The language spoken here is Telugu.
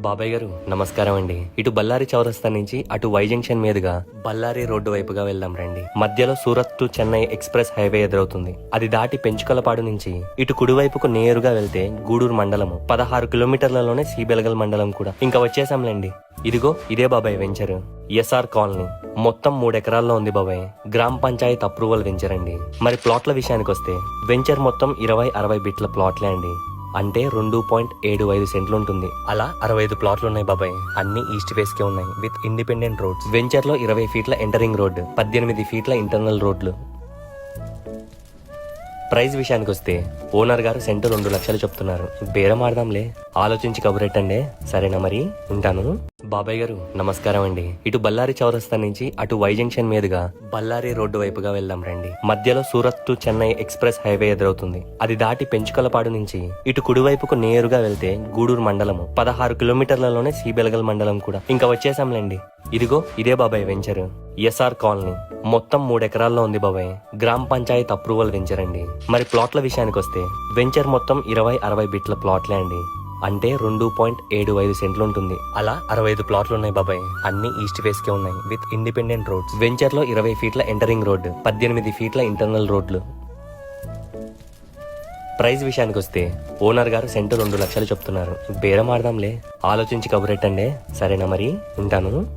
బాబాయ్ గారు నమస్కారం అండి. ఇటు బళ్ళారి చౌరస్తా నుంచి అటు వై జంక్షన్ మీదుగా బళ్ళారి రోడ్డు వైపుగా వెళ్దాం రండి. మధ్యలో Surat to Chennai express highway ఎదురవుతుంది. అది దాటి పెంచుకలపాడు నుంచి ఇటు కుడివైపుకు నేరుగా వెళ్తే గూడూరు మండలము 16 కిలోమీటర్లలోనే సీబెలగల్ మండలం కూడా. ఇంకా వచ్చేసాంలేండి. ఇదిగో ఇదే బాబాయ్ వెంచర్, ఎస్ఆర్ కాలనీ. మొత్తం 3 ఎకరాల్లో ఉంది బాబాయ్. గ్రామ పంచాయత్ అప్రూవల్ వెంచర్ అండి. మరి ప్లాట్ల విషయానికి వస్తే వెంచర్ మొత్తం 20-60 బిట్ల ప్లాట్లే అండి. అంటే 2.75 సెంట్లు ఉంటుంది. అలా 65 ప్లాట్లు ఉన్నాయి బాబాయ్. అన్ని ఈస్ట్ ఫేస్ కే ఉన్నాయి విత్ ఇండిపెండెంట్ రోడ్స్. వెంచర్ లో 20 ఫీట్ల ఎంటరింగ్ రోడ్డు, 18 ఫీట్ల ఇంటర్నల్ రోడ్లు. ప్రైస్ విషయానికి వస్తే ఓనర్ గారు సెంటు 2 లక్షలు చెప్తున్నారు. బేరం ఆడదాంలే, ఆలోచించి కబురెట్టండి. సరేనా మరి, ఉంటాను. బాబాయ్ గారు నమస్కారం అండి. ఇటు బళ్ళారి చౌరస్తా నుంచి అటు వై జంక్షన్ మీదుగా బళ్ళారి రోడ్డు వైపుగా వెళ్దాం రండి. మధ్యలో Surat to Chennai express highway ఎదురవుతుంది. అది దాటి పెంచుకలపాడు నుంచి ఇటు కుడివైపుకు నేరుగా వెళ్తే గూడూరు మండలము 16 కిలోమీటర్లలోనే సీబెలగల్ మండలం కూడా. ఇంకా వచ్చేసాంలేండి. ఇదిగో ఇదే బాబాయ్ వెంచర్, ఎస్ఆర్ కాలనీ. మొత్తం 3 ఎకరాల్లో ఉంది బాబాయ్. గ్రామ పంచాయత్ అప్రూవల్ వెంచర్ అండి. మరి ప్లాట్ల విషయానికి వస్తే వెంచర్ మొత్తం 20-60 బిట్ల ప్లాట్లే అండి. అంటే 2.75 సెంట్లు ఉంటుంది. అలా 65 ప్లాట్లు ఉన్నాయి బాబాయ్. అన్ని ఈస్ట్ ఫేస్ కే ఉన్నాయి విత్ ఇండిపెండెంట్ రోడ్స్. వెంచర్ లో 20 ఫీట్ల ఎంటరింగ్ రోడ్డు, 18 ఫీట్ల ఇంటర్నల్ రోడ్లు. ప్రైస్ విషయానికి వస్తే ఓనర్ గారు సెంటు 2 లక్షలు చెప్తున్నారు. బేరం ఆడదాంలే, ఆలోచించి కబురెట్టండి. సరేనా మరి, ఉంటాను.